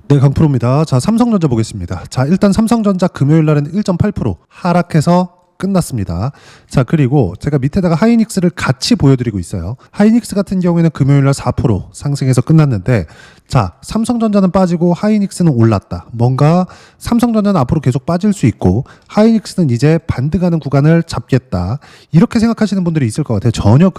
네, 강프로입니다. 자, 삼성전자 보겠습니다. 자, 일단 삼성전자 금요일 날은 1.8% 하락해서 끝났습니다. 자, 그리고 제가 밑에다가 하이닉스를 같이 보여드리고 있어요. 하이닉스 같은 경우에는 금요일 날 4% 상승해서 끝났는데, 자, 삼성전자는 빠지고 하이닉스는 올랐다. 뭔가 삼성전자는 앞으로 계속 빠질 수 있고 하이닉스는 이제 반등하는 구간을 잡겠다. 이렇게 생각하시는 분들이 있을 것 같아요. 전혀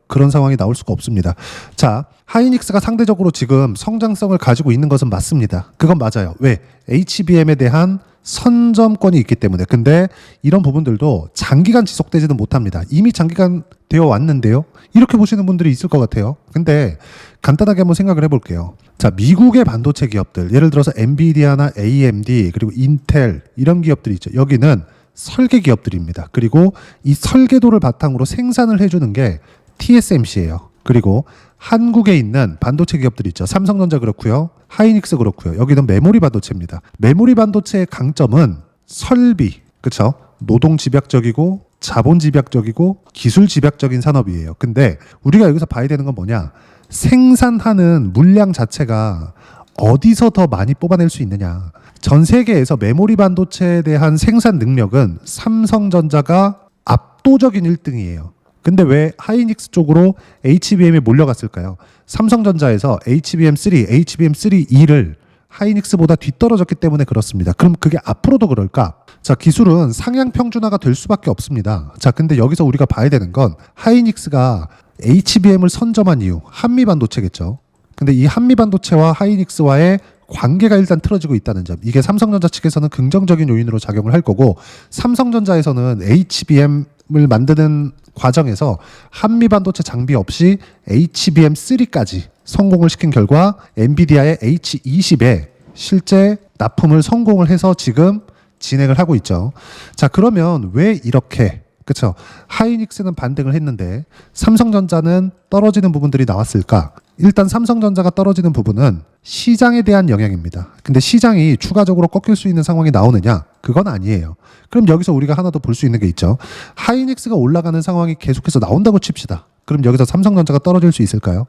그런 상황이 나올 수가 없습니다. 자, 하이닉스가 상대적으로 지금 성장성을 가지고 있는 것은 맞습니다. 그건 맞아요. 왜? HBM에 대한 선점권이 있기 때문에. 근데 이런 부분들도 장기간 지속되지는 못합니다. 이미 장기간 되어 왔는데요. 이렇게 보시는 분들이 있을 것 같아요. 근데 간단하게 한번 생각을 해볼게요. 자, 미국의 반도체 기업들, 예를 들어서 엔비디아나 AMD 그리고 인텔 이런 기업들이 있죠. 여기는 설계 기업들입니다. 그리고 이 설계도를 바탕으로 생산을 해주는 게 TSMC예요. 그리고 한국에 있는 반도체 기업들 있죠. 삼성전자 그렇고요. 하이닉스 그렇고요. 여기는 메모리 반도체입니다. 메모리 반도체의 강점은 설비, 그렇죠? 노동 집약적이고 자본 집약적이고 기술 집약적인 산업이에요. 근데 우리가 여기서 봐야 되는 건 뭐냐? 생산하는 물량 자체가 어디서 더 많이 뽑아낼 수 있느냐? 전 세계에서 메모리 반도체에 대한 생산 능력은 삼성전자가 압도적인 1등이에요. 근데 왜 하이닉스 쪽으로 HBM에 몰려갔을까요? 삼성전자에서 HBM3, HBM3E를 하이닉스보다 뒤떨어졌기 때문에 그렇습니다. 그럼 그게 앞으로도 그럴까? 자, 기술은 상향 평준화가 될 수밖에 없습니다. 자, 근데 여기서 우리가 봐야 되는 건 하이닉스가 HBM을 선점한 이유, 한미 반도체겠죠. 근데 이 한미 반도체와 하이닉스와의 관계가 일단 틀어지고 있다는 점. 이게 삼성전자 측에서는 긍정적인 요인으로 작용을 할 거고, 삼성전자에서는 HBM을 만드는 과정에서 한미 반도체 장비 없이 HBM3까지 성공을 시킨 결과 엔비디아의 H20에 실제 납품을 성공을 해서 지금 진행을 하고 있죠. 자, 그러면 왜 이렇게, 그쵸? 하이닉스는 반등을 했는데 삼성전자는 떨어지는 부분들이 나왔을까? 일단 삼성전자가 떨어지는 부분은 시장에 대한 영향입니다. 근데 시장이 추가적으로 꺾일 수 있는 상황이 나오느냐? 그건 아니에요. 그럼 여기서 우리가 하나 더 볼 수 있는 게 있죠. 하이닉스가 올라가는 상황이 계속해서 나온다고 칩시다. 그럼 여기서 삼성전자가 떨어질 수 있을까요?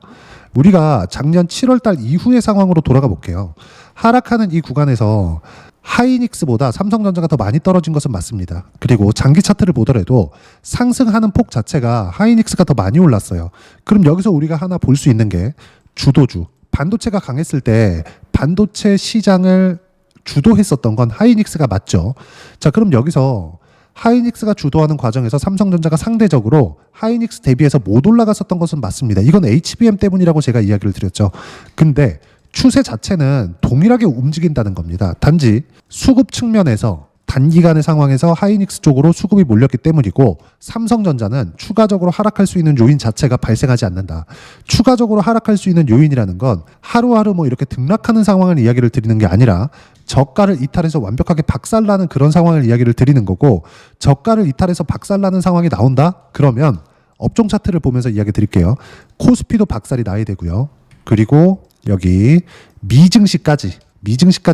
우리가 작년 7월 달 이후의 상황으로 돌아가 볼게요. 하락하는 이 구간에서 하이닉스보다 삼성전자가 더 많이 떨어진 것은 맞습니다. 그리고 장기 차트를 보더라도 상승하는 폭 자체가 하이닉스가 더 많이 올랐어요. 그럼 여기서 우리가 하나 볼 수 있는 게 주도주. 반도체가 강했을 때 반도체 시장을 주도했었던 건 하이닉스가 맞죠. 자, 그럼 여기서 하이닉스가 주도하는 과정에서 삼성전자가 상대적으로 하이닉스 대비해서 못 올라갔었던 것은 맞습니다. 이건 HBM 때문이라고 제가 이야기를 드렸죠. 근데 추세 자체는 동일하게 움직인다는 겁니다. 단지 수급 측면에서 단기간의 상황에서 하이닉스 쪽으로 수급이 몰렸기 때문이고, 삼성전자는 추가적으로 하락할 수 있는 요인 자체가 발생하지 않는다. 추가적으로 하락할 수 있는 요인이라는 건 하루하루 뭐 이렇게 등락하는 상황을 이야기를 드리는 게 아니라 저가를 이탈해서 완벽하게 박살나는 그런 상황을 이야기를 드리는 거고, 저가를 이탈해서 박살나는 상황이 나온다? 그러면 업종 차트를 보면서 이야기 드릴게요. 코스피도 박살이 나야 되고요. 그리고 여기 미증시까지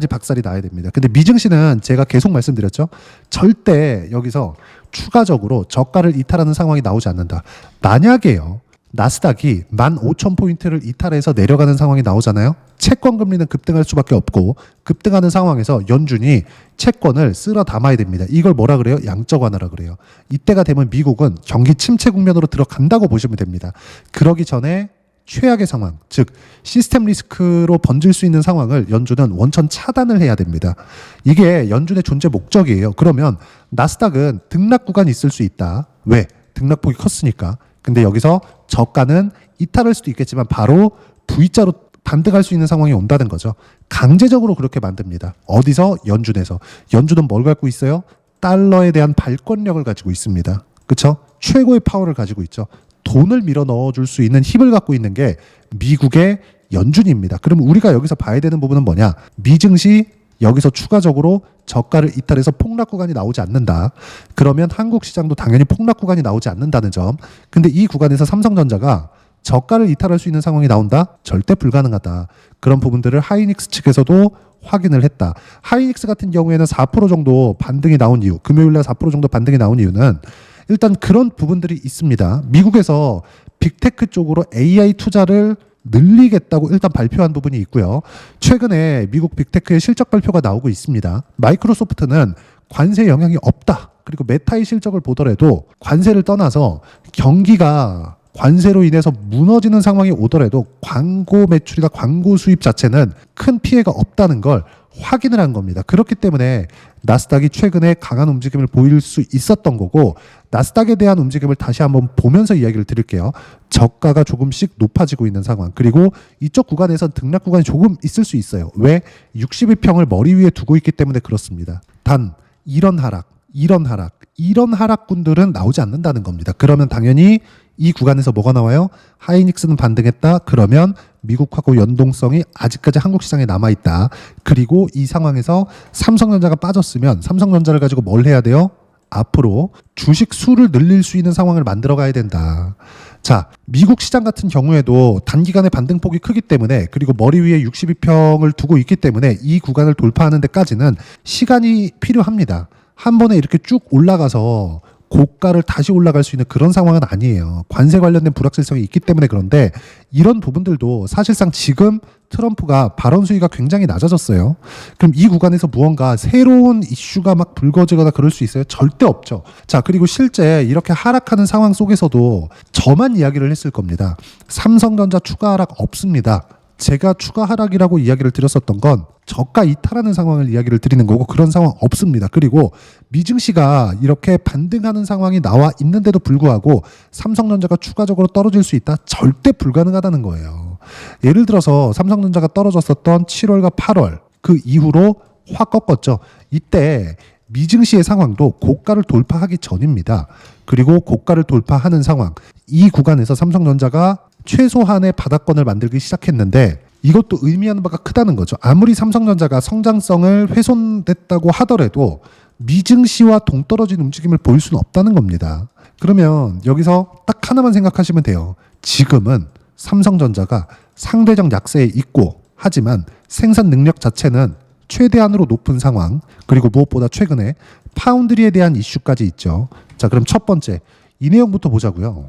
박살이 나야 됩니다. 근데 미증시는 제가 계속 말씀드렸죠. 절대 여기서 추가적으로 저가를 이탈하는 상황이 나오지 않는다. 만약에요, 나스닥이 15,000포인트를 이탈해서 내려가는 상황이 나오잖아요. 채권 금리는 급등할 수밖에 없고, 급등하는 상황에서 연준이 채권을 쓸어 담아야 됩니다. 이걸 뭐라 그래요? 양적 완화라 그래요. 이때가 되면 미국은 경기 침체 국면으로 들어간다고 보시면 됩니다. 그러기 전에 최악의 상황, 즉 시스템 리스크로 번질 수 있는 상황을 연준은 원천 차단을 해야 됩니다. 이게 연준의 존재 목적이에요. 그러면 나스닥은 등락 구간이 있을 수 있다. 왜? 등락폭이 컸으니까. 근데 여기서 저가는 이탈할 수도 있겠지만 바로 V자로 반등할 수 있는 상황이 온다는 거죠. 강제적으로 그렇게 만듭니다. 어디서? 연준에서. 연준은 뭘 갖고 있어요? 달러에 대한 발권력을 가지고 있습니다. 그렇죠? 최고의 파워를 가지고 있죠. 돈을 밀어 넣어줄 수 있는 힘을 갖고 있는 게 미국의 연준입니다. 그럼 우리가 여기서 봐야 되는 부분은 뭐냐? 미증시 여기서 추가적으로 저가를 이탈해서 폭락 구간이 나오지 않는다. 그러면 한국 시장도 당연히 폭락 구간이 나오지 않는다는 점. 근데 이 구간에서 삼성전자가 저가를 이탈할 수 있는 상황이 나온다? 절대 불가능하다. 그런 부분들을 하이닉스 측에서도 확인을 했다. 하이닉스 같은 경우에는 4% 정도 반등이 나온 이유, 금요일날 4% 정도 반등이 나온 이유는 일단 그런 부분들이 있습니다. 미국에서 빅테크 쪽으로 AI 투자를 늘리겠다고 일단 발표한 부분이 있고요. 최근에 미국 빅테크의 실적 발표가 나오고 있습니다. 마이크로소프트는 관세 영향이 없다. 그리고 메타의 실적을 보더라도 관세를 떠나서 경기가 관세로 인해서 무너지는 상황이 오더라도 광고 매출이나 광고 수입 자체는 큰 피해가 없다는 걸 확인을 한 겁니다. 그렇기 때문에 나스닥이 최근에 강한 움직임을 보일 수 있었던 거고, 나스닥에 대한 움직임을 다시 한번 보면서 이야기를 드릴게요. 저가가 조금씩 높아지고 있는 상황, 그리고 이쪽 구간에서 등락 구간이 조금 있을 수 있어요. 왜? 62평을 머리 위에 두고 있기 때문에 그렇습니다. 단 이런 하락군들은 나오지 않는다는 겁니다. 그러면 당연히 이 구간에서 뭐가 나와요? 하이닉스는 반등했다. 그러면 미국하고 연동성이 아직까지 한국 시장에 남아있다. 그리고 이 상황에서 삼성전자가 빠졌으면 삼성전자를 가지고 뭘 해야 돼요? 앞으로 주식 수를 늘릴 수 있는 상황을 만들어 가야 된다. 자, 미국 시장 같은 경우에도 단기간에 반등폭이 크기 때문에, 그리고 머리 위에 62평을 두고 있기 때문에 이 구간을 돌파하는 데까지는 시간이 필요합니다. 한 번에 이렇게 쭉 올라가서 고가를 다시 올라갈 수 있는 그런 상황은 아니에요. 관세 관련된 불확실성이 있기 때문에. 그런데 이런 부분들도 사실상 지금 트럼프가 발언 수위가 굉장히 낮아졌어요. 그럼 이 구간에서 무언가 새로운 이슈가 막 불거지거나 그럴 수 있어요? 절대 없죠. 자, 그리고 실제 이렇게 하락하는 상황 속에서도 저만 이야기를 했을 겁니다. 삼성전자 추가 하락 없습니다. 제가 추가 하락이라고 이야기를 드렸었던 건 저가 이탈하는 상황을 이야기를 드리는 거고, 그런 상황 없습니다. 그리고 미증시가 이렇게 반등하는 상황이 나와 있는데도 불구하고 삼성전자가 추가적으로 떨어질 수 있다? 절대 불가능하다는 거예요. 예를 들어서 삼성전자가 떨어졌었던 7월과 8월, 그 이후로 확 꺾었죠. 이때 미증시의 상황도 고가를 돌파하기 전입니다. 그리고 고가를 돌파하는 상황, 이 구간에서 삼성전자가 최소한의 바닥권을 만들기 시작했는데, 이것도 의미하는 바가 크다는 거죠. 아무리 삼성전자가 성장성을 훼손됐다고 하더라도 미증시와 동떨어진 움직임을 보일 수는 없다는 겁니다. 그러면 여기서 딱 하나만 생각하시면 돼요. 지금은 삼성전자가 상대적 약세에 있고, 하지만 생산 능력 자체는 최대한으로 높은 상황, 그리고 무엇보다 최근에 파운드리에 대한 이슈까지 있죠. 자, 그럼 첫 번째 이 내용부터 보자고요.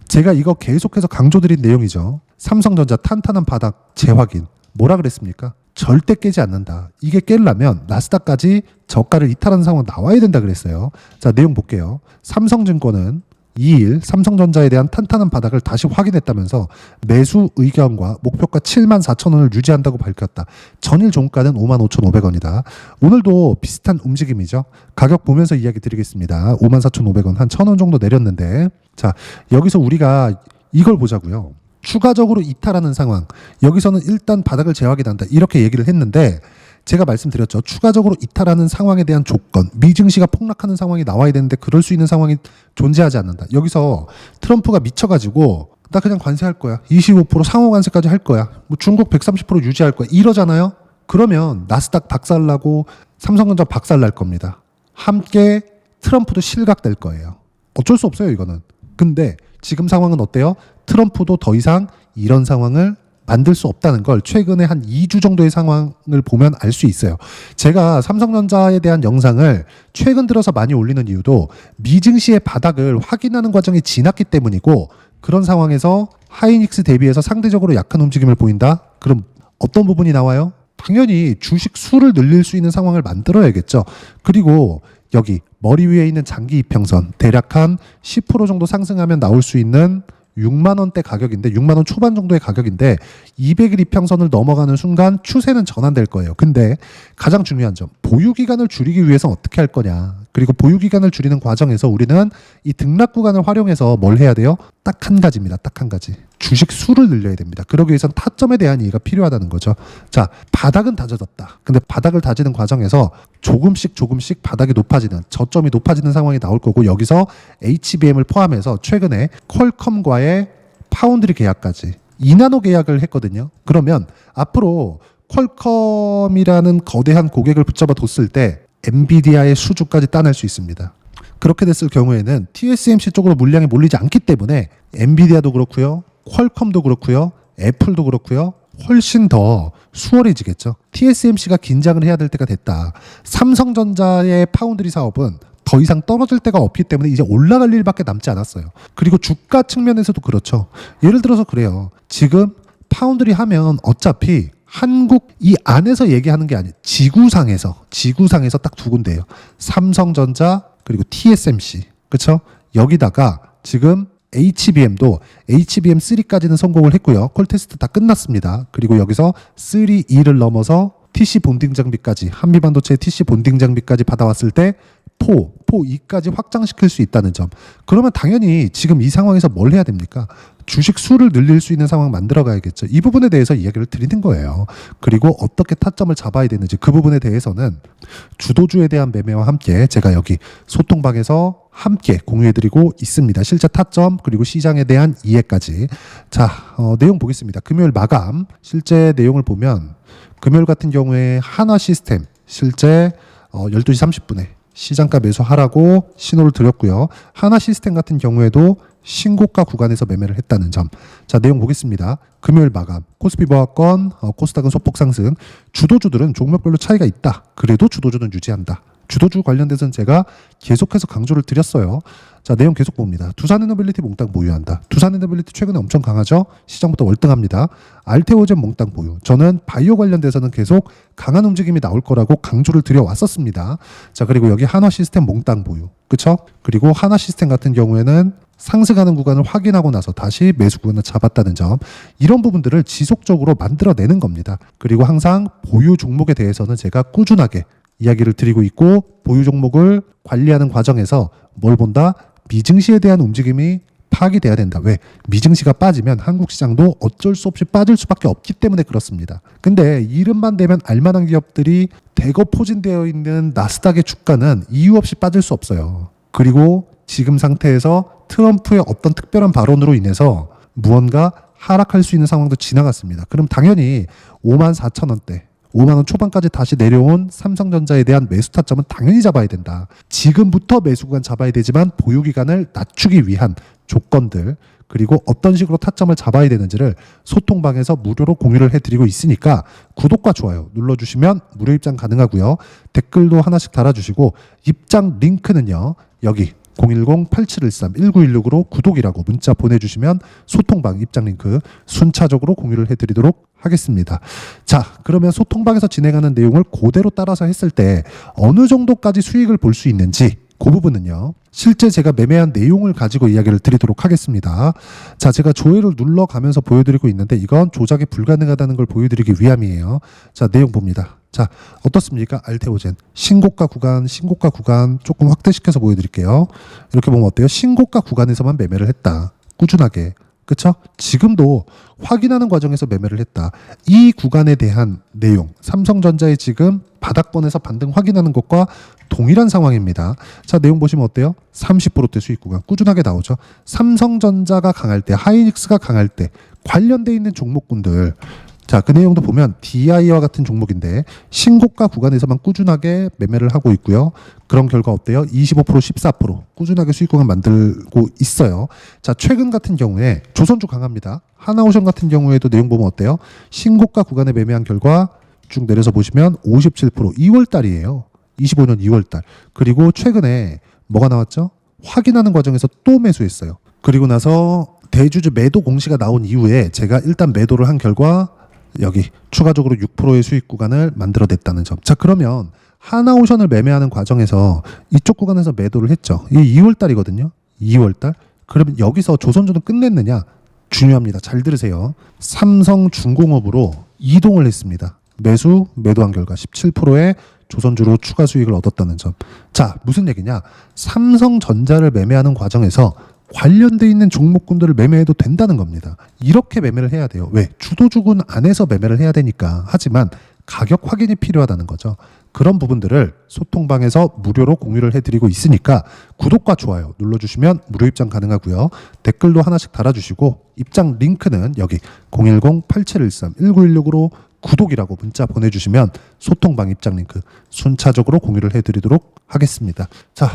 제가 이거 계속해서 강조드린 내용이죠. 삼성전자 탄탄한 바닥 재확인. 뭐라 그랬습니까? 절대 깨지 않는다. 이게 깨려면 나스닥까지 저가를 이탈하는 상황 나와야 된다 그랬어요. 자, 내용 볼게요. 삼성증권은 2일 삼성전자에 대한 탄탄한 바닥을 다시 확인했다면서 매수 의견과 목표가 74,000원을 유지한다고 밝혔다. 전일 종가는 55,500원이다. 오늘도 비슷한 움직임이죠. 가격 보면서 이야기 드리겠습니다. 54,500원, 한 1,000원 정도 내렸는데, 자, 여기서 우리가 이걸 보자고요. 추가적으로 이탈하는 상황, 여기서는 일단 바닥을 재확인한다, 이렇게 얘기를 했는데, 제가 말씀드렸죠. 추가적으로 이탈하는 상황에 대한 조건, 미증시가 폭락하는 상황이 나와야 되는데 그럴 수 있는 상황이 존재하지 않는다. 여기서 트럼프가 미쳐가지고 나 그냥 관세할 거야, 25% 상호 관세까지 할 거야, 뭐 중국 130% 유지할 거야, 이러잖아요. 그러면 나스닥 박살나고 삼성전자 박살날 겁니다. 함께 트럼프도 실각될 거예요. 어쩔 수 없어요, 이거는. 근데 지금 상황은 어때요? 트럼프도 더 이상 이런 상황을 만들 수 없다는 걸 최근에 한 2주 정도의 상황을 보면 알 수 있어요. 제가 삼성전자에 대한 영상을 최근 들어서 많이 올리는 이유도 미증시의 바닥을 확인하는 과정이 지났기 때문이고, 그런 상황에서 하이닉스 대비해서 상대적으로 약한 움직임을 보인다? 그럼 어떤 부분이 나와요? 당연히 주식 수를 늘릴 수 있는 상황을 만들어야겠죠. 그리고 여기 머리 위에 있는 장기 이평선, 대략 한 10% 정도 상승하면 나올 수 있는 6만 원대 가격인데, 6만 원 초반 정도의 가격인데 200일 이평선을 넘어가는 순간 추세는 전환될 거예요. 근데 가장 중요한 점, 보유 기간을 줄이기 위해서 어떻게 할 거냐. 그리고 보유 기간을 줄이는 과정에서 우리는 이 등락 구간을 활용해서 뭘 해야 돼요? 딱 한 가지입니다. 딱 한 가지. 주식 수를 늘려야 됩니다. 그러기 위해선 타점에 대한 이해가 필요하다는 거죠. 자, 바닥은 다져졌다. 근데 바닥을 다지는 과정에서 조금씩 바닥이 높아지는, 저점이 높아지는 상황이 나올 거고, 여기서 HBM을 포함해서 최근에 퀄컴과의 파운드리 계약까지 2나노 계약을 했거든요. 그러면 앞으로 퀄컴이라는 거대한 고객을 붙잡아 뒀을 때 엔비디아의 수주까지 따낼 수 있습니다. 그렇게 됐을 경우에는 TSMC 쪽으로 물량이 몰리지 않기 때문에 엔비디아도 그렇고요, 퀄컴도 그렇고요, 애플도 그렇고요, 훨씬 더 수월해지겠죠. TSMC가 긴장을 해야 될 때가 됐다. 삼성전자의 파운드리 사업은 더 이상 떨어질 데가 없기 때문에 이제 올라갈 일밖에 남지 않았어요. 그리고 주가 측면에서도 그렇죠. 예를 들어서 그래요. 지금 파운드리 하면 어차피 한국 이 안에서 얘기하는 게 아니에요. 지구상에서 딱 두 군데예요. 삼성전자 그리고 TSMC. 그렇죠? 여기다가 지금 HBM도 HBM3까지는 성공을 했고요. 콜 테스트 다 끝났습니다. 그리고 여기서 3E를 넘어서 TC 본딩 장비까지 한미반도체 TC 본딩 장비까지 받아왔을 때 4E까지 확장시킬 수 있다는 점. 그러면 당연히 지금 이 상황에서 뭘 해야 됩니까? 주식 수를 늘릴 수 있는 상황 만들어 가야겠죠. 이 부분에 대해서 이야기를 드리는 거예요. 그리고 어떻게 타점을 잡아야 되는지 그 부분에 대해서는 주도주에 대한 매매와 함께 제가 여기 소통방에서 함께 공유해드리고 있습니다. 실제 타점 그리고 시장에 대한 이해까지. 자, 내용 보겠습니다. 금요일 마감 실제 내용을 보면 금요일 같은 경우에 한화 시스템 실제 12시 30분에 시장가 매수하라고 신호를 드렸고요. 한화 시스템 같은 경우에도 신고가 구간에서 매매를 했다는 점. 자, 내용 보겠습니다. 금요일 마감 코스피 보합권 코스닥은 소폭 상승. 주도주들은 종목별로 차이가 있다. 그래도 주도주는 유지한다. 주도주 관련돼서는 제가 계속해서 강조를 드렸어요. 자, 내용 계속 봅니다. 두산에너빌리티 몽땅 보유한다. 두산에너빌리티 최근에 엄청 강하죠. 시장부터 월등합니다. 알테오젠 몽땅 보유. 저는 바이오 관련돼서는 계속 강한 움직임이 나올 거라고 강조를 드려왔었습니다. 자, 그리고 여기 한화 시스템 몽땅 보유. 그쵸? 그리고 한화 시스템 같은 경우에는 상승하는 구간을 확인하고 나서 다시 매수 구간을 잡았다는 점. 이런 부분들을 지속적으로 만들어내는 겁니다. 그리고 항상 보유 종목에 대해서는 제가 꾸준하게 이야기를 드리고 있고, 보유 종목을 관리하는 과정에서 뭘 본다? 미증시에 대한 움직임이 파악이 돼야 된다. 왜? 미증시가 빠지면 한국 시장도 어쩔 수 없이 빠질 수밖에 없기 때문에 그렇습니다. 근데 이름만 되면 알만한 기업들이 대거 포진되어 있는 나스닥의 주가는 이유 없이 빠질 수 없어요. 그리고 지금 상태에서 트럼프의 어떤 특별한 발언으로 인해서 무언가 하락할 수 있는 상황도 지나갔습니다. 그럼 당연히 54,000원대 5만 원 초반까지 다시 내려온 삼성전자에 대한 매수 타점은 당연히 잡아야 된다. 지금부터 매수 구간 잡아야 되지만 보유 기간을 낮추기 위한 조건들, 그리고 어떤 식으로 타점을 잡아야 되는지를 소통방에서 무료로 공유를 해드리고 있으니까 구독과 좋아요 눌러주시면 무료 입장 가능하고요. 댓글도 하나씩 달아주시고 입장 링크는요, 여기 010-8713-1916으로 구독이라고 문자 보내주시면 소통방 입장 링크 순차적으로 공유를 해드리도록 하겠습니다. 자, 그러면 소통방에서 진행하는 내용을 그대로 따라서 했을 때 어느 정도까지 수익을 볼 수 있는지 그 부분은요, 실제 제가 매매한 내용을 가지고 이야기를 드리도록 하겠습니다. 자, 제가 조회를 눌러가면서 보여드리고 있는데 이건 조작이 불가능하다는 걸 보여드리기 위함이에요. 자, 내용 봅니다. 자, 어떻습니까? 알테오젠 신고가 구간 조금 확대시켜서 보여드릴게요. 이렇게 보면 어때요? 신고가 구간에서만 매매를 했다. 꾸준하게. 그쵸? 지금도 확인하는 과정에서 매매를 했다. 이 구간에 대한 내용, 삼성전자의 지금 바닥권에서 반등 확인하는 것과 동일한 상황입니다. 자, 내용 보시면 어때요? 30%대 수익 구간 꾸준하게 나오죠. 삼성전자가 강할 때, 하이닉스가 강할 때 관련돼 있는 종목군들, 자, 그 내용도 보면 DI와 같은 종목인데 신고가 구간에서만 꾸준하게 매매를 하고 있고요. 그런 결과 어때요? 25%, 14% 꾸준하게 수익 구간 만들고 있어요. 자, 최근 같은 경우에 조선주 강합니다. 하나오션 같은 경우에도 내용 보면 어때요? 신고가 구간에 매매한 결과 쭉 내려서 보시면 57% 2월 달이에요. 25년 2월 달. 그리고 최근에 뭐가 나왔죠? 확인하는 과정에서 또 매수했어요. 그리고 나서 대주주 매도 공시가 나온 이후에 제가 일단 매도를 한 결과 여기 추가적으로 6%의 수익 구간을 만들어냈다는 점. 자, 그러면 하나오션을 매매하는 과정에서 이쪽 구간에서 매도를 했죠. 이게 2월 달이거든요. 2월 달. 그러면 여기서 조선주는 끝냈느냐? 중요합니다. 잘 들으세요. 삼성중공업으로 이동을 했습니다. 매도한 결과 17%의 조선주로 추가 수익을 얻었다는 점. 자, 무슨 얘기냐? 삼성전자를 매매하는 과정에서 관련돼 있는 종목군들을 매매해도 된다는 겁니다. 이렇게 매매를 해야 돼요. 왜? 주도주군 안에서 매매를 해야 되니까. 하지만 가격 확인이 필요하다는 거죠. 그런 부분들을 소통방에서 무료로 공유를 해드리고 있으니까 구독과 좋아요 눌러주시면 무료 입장 가능하고요. 댓글도 하나씩 달아주시고 입장 링크는 여기 010-8713-1916으로 구독이라고 문자 보내주시면 소통방 입장 링크 순차적으로 공유를 해드리도록 하겠습니다. 자,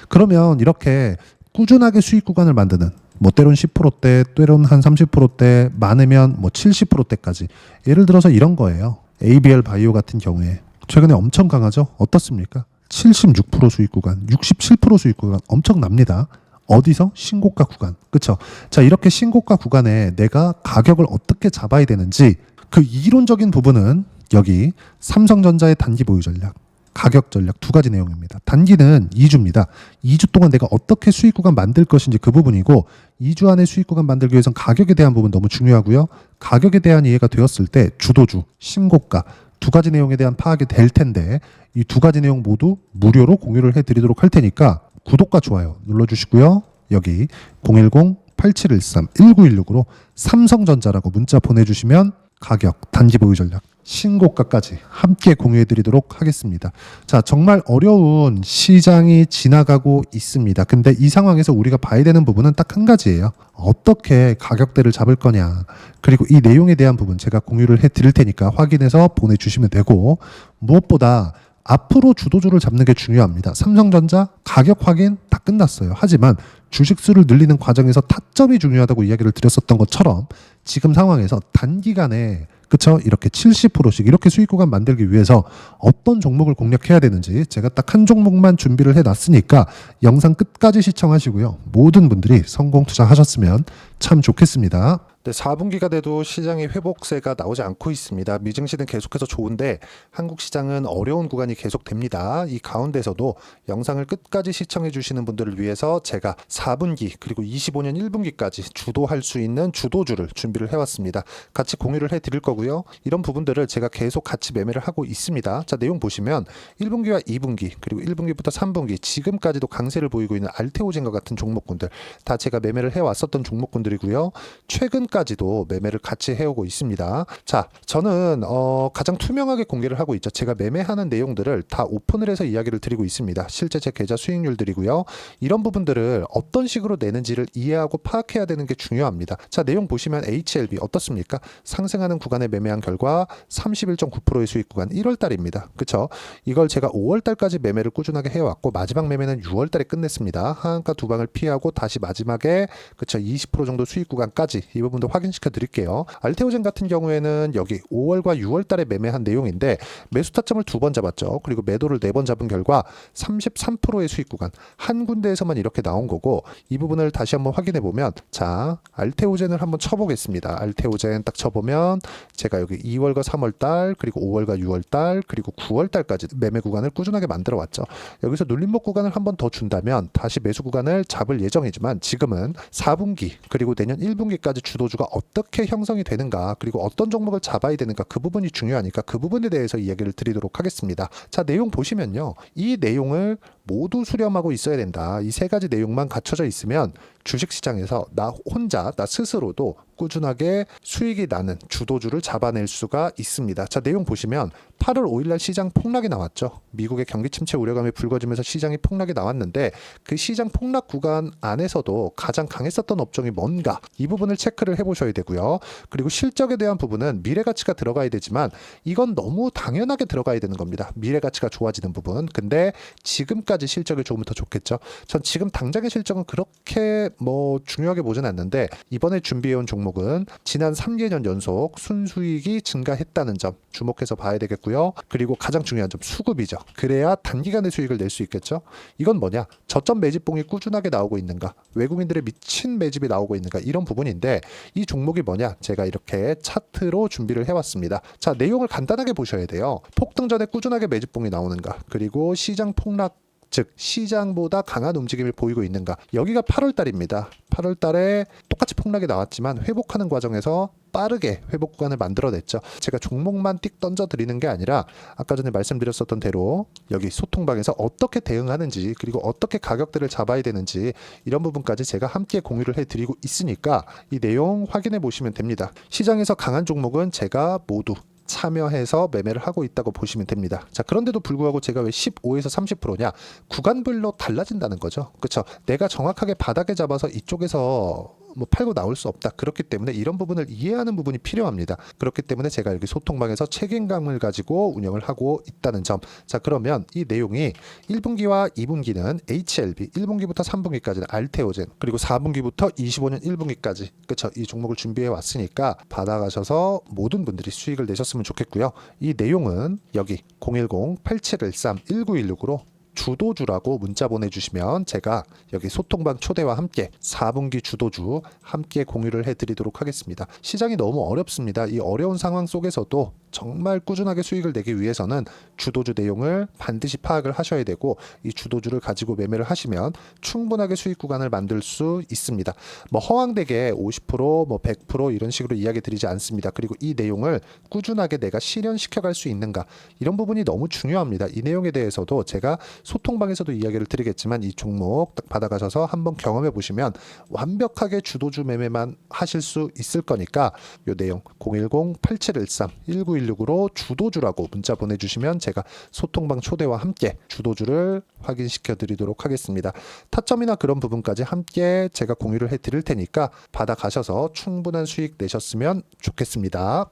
그러면 이렇게 꾸준하게 수익 구간을 만드는, 뭐 때론 10%대, 때론 한 30%대, 많으면 뭐 70%대까지. 예를 들어서 이런 거예요. ABL 바이오 같은 경우에 최근에 엄청 강하죠? 어떻습니까? 76% 수익 구간, 67% 수익 구간 엄청납니다. 어디서? 신고가 구간. 그쵸? 자, 이렇게 신고가 구간에 내가 가격을 어떻게 잡아야 되는지 그 이론적인 부분은 여기 삼성전자의 단기 보유 전략, 가격 전략 두 가지 내용입니다. 단기는 2주입니다. 2주 동안 내가 어떻게 수익 구간 만들 것인지 그 부분이고 2주 안에 수익 구간 만들기 위해서는 가격에 대한 부분 너무 중요하고요. 가격에 대한 이해가 되었을 때 주도주, 신고가 두 가지 내용에 대한 파악이 될 텐데 이 두 가지 내용 모두 무료로 공유를 해드리도록 할 테니까 구독과 좋아요 눌러주시고요. 여기 010-8713-1916으로 삼성전자라고 문자 보내주시면 가격, 단기 보유 전략, 신고가까지 함께 공유해드리도록 하겠습니다. 자, 정말 어려운 시장이 지나가고 있습니다. 근데 이 상황에서 우리가 봐야 되는 부분은 딱 한 가지예요. 어떻게 가격대를 잡을 거냐. 그리고 이 내용에 대한 부분 제가 공유를 해드릴 테니까 확인해서 보내주시면 되고, 무엇보다 앞으로 주도주를 잡는 게 중요합니다. 삼성전자 가격 확인 다 끝났어요. 하지만 주식수를 늘리는 과정에서 타점이 중요하다고 이야기를 드렸었던 것처럼 지금 상황에서 단기간에 그쵸? 이렇게 70%씩 이렇게 수익 구간 만들기 위해서 어떤 종목을 공략해야 되는지 제가 딱 한 종목만 준비를 해놨으니까 영상 끝까지 시청하시고요. 모든 분들이 성공 투자하셨으면 참 좋겠습니다. 네, 4분기가 돼도 시장의 회복세가 나오지 않고 있습니다. 미증시는 계속해서 좋은데 한국 시장은 어려운 구간이 계속됩니다. 이 가운데서도 영상을 끝까지 시청해 주시는 분들을 위해서 제가 4분기 그리고 25년 1분기까지 주도할 수 있는 주도주를 준비를 해왔습니다. 같이 공유를 해드릴 거고요. 이런 부분들을 제가 계속 같이 매매를 하고 있습니다. 자, 내용 보시면 1분기와 2분기 그리고 1분기부터 3분기 지금까지도 강세를 보이고 있는 알테오젠과 같은 종목군들 다 제가 매매를 해왔었던 종목군들이고요. 최근까지도 매매를 같이 해오고 있습니다. 자, 저는 가장 투명하게 공개를 하고 있죠. 제가 매매하는 내용들을 다 오픈을 해서 이야기를 드리고 있습니다. 실제 제 계좌 수익률들이고요. 이런 부분들을 어떤 식으로 내는지를 이해하고 파악해야 되는 게 중요합니다. 자, 내용 보시면 HLB 어떻습니까? 상승하는 구간에 매매한 결과 31.9%의 수익 구간 1월 달입니다. 그쵸? 이걸 제가 5월 달까지 매매를 꾸준하게 해왔고 마지막 매매는 6월 달에 끝냈습니다. 하한가 두 방을 피하고 다시 마지막에 그쵸? 20% 정도 수익 구간까지 이 부분도 확인시켜 드릴게요. 알테오젠 같은 경우에는 여기 5월과 6월 달에 매매한 내용인데 매수 타점을 2번 잡았죠. 그리고 매도를 4번 잡은 결과 33%의 수익 구간 한 군데에서만 이렇게 나온 거고 이 부분을 다시 한번 확인해 보면 자, 알테오젠을 한번 쳐보겠습니다. 알테오젠 딱 쳐보면 제가 여기 2월과 3월 달 그리고 5월과 6월 달 그리고 9월 달까지 매매 구간을 꾸준하게 만들어 왔죠. 여기서 눌림목 구간을 한번 더 준다면 다시 매수 구간을 잡을 예정이지만 지금은 4분기 그리고 내년 1분기까지 주도주가 어떻게 형성이 되는가 그리고 어떤 종목을 잡아야 되는가 그 부분이 중요하니까 그 부분에 대해서 이야기를 드리도록 하겠습니다. 자, 내용 보시면요. 이 내용을 모두 수렴하고 있어야 된다. 이 세 가지 내용만 갖춰져 있으면 주식시장에서 나 혼자 나 스스로도 꾸준하게 수익이 나는 주도주를 잡아낼 수가 있습니다. 자, 내용 보시면 8월 5일날 시장 폭락이 나왔죠. 미국의 경기 침체 우려감이 불거지면서 시장이 폭락이 나왔는데 그 시장 폭락 구간 안에서도 가장 강했었던 업종이 뭔가 이 부분을 체크를 해보셔야 되고요. 그리고 실적에 대한 부분은 미래가치가 들어가야 되지만 이건 너무 당연하게 들어가야 되는 겁니다. 미래가치가 좋아지는 부분. 근데 지금까지 실적이 좋으면 더 좋겠죠. 전 지금 당장의 실적은 그렇게 중요하게 보진 않는데 이번에 준비해온 종목은 지난 3개년 연속 순수익이 증가했다는 점 주목해서 봐야 되겠고요. 그리고 가장 중요한 점 수급이죠. 그래야 단기간에 수익을 낼 수 있겠죠. 이건 뭐냐? 저점 매집봉이 꾸준하게 나오고 있는가? 외국인들의 미친 매집이 나오고 있는가? 이런 부분인데 이 종목이 뭐냐? 제가 이렇게 차트로 준비를 해왔습니다. 자, 내용을 간단하게 보셔야 돼요. 폭등 전에 꾸준하게 매집봉이 나오는가? 그리고 시장 폭락 즉 시장보다 강한 움직임을 보이고 있는가. 여기가 8월 달입니다. 8월 달에 똑같이 폭락이 나왔지만 회복하는 과정에서 빠르게 회복 구간을 만들어냈죠. 제가 종목만 띡 던져드리는 게 아니라 아까 전에 말씀드렸었던 대로 여기 소통방에서 어떻게 대응하는지 그리고 어떻게 가격대를 잡아야 되는지 이런 부분까지 제가 함께 공유를 해드리고 있으니까 이 내용 확인해 보시면 됩니다. 시장에서 강한 종목은 제가 모두 참여해서 매매를 하고 있다고 보시면 됩니다. 자, 그런데도 불구하고 제가 왜 15에서 30%냐? 구간별로 달라진다는 거죠. 그렇죠? 내가 정확하게 바닥에 잡아서 이쪽에서 팔고 나올 수 없다. 그렇기 때문에 이런 부분을 이해하는 부분이 필요합니다. 그렇기 때문에 제가 여기 소통방에서 책임감을 가지고 운영을 하고 있다는 점. 자, 그러면 이 내용이 1분기와 2분기는 HLB, 1분기부터 3분기까지는 알테오젠, 그리고 4분기부터 25년 1분기까지 그렇죠? 이 종목을 준비해 왔으니까 받아가셔서 모든 분들이 수익을 내셨으면 좋겠고요. 이 내용은 여기 010-8713-1916으로 주도주라고 문자 보내주시면 제가 여기 소통방 초대와 함께 4분기 주도주 함께 공유를 해드리도록 하겠습니다. 시장이 너무 어렵습니다. 이 어려운 상황 속에서도 정말 꾸준하게 수익을 내기 위해서는 주도주 내용을 반드시 파악을 하셔야 되고, 이 주도주를 가지고 매매를 하시면 충분하게 수익 구간을 만들 수 있습니다. 뭐 허황되게 50%, 뭐 100% 이런 식으로 이야기 드리지 않습니다. 그리고 이 내용을 꾸준하게 내가 실현시켜 갈 수 있는가, 이런 부분이 너무 중요합니다. 이 내용에 대해서도 제가 소통방에서도 이야기를 드리겠지만, 이 종목 딱 받아가셔서 한번 경험해 보시면 완벽하게 주도주 매매만 하실 수 있을 거니까, 이 내용 010-8713-1916으로 주도주라고 문자 보내주시면 제가 소통방 초대와 함께 주도주를 확인시켜 드리도록 하겠습니다. 타점이나 그런 부분까지 함께 제가 공유를 해 드릴 테니까 받아가셔서 충분한 수익 내셨으면 좋겠습니다.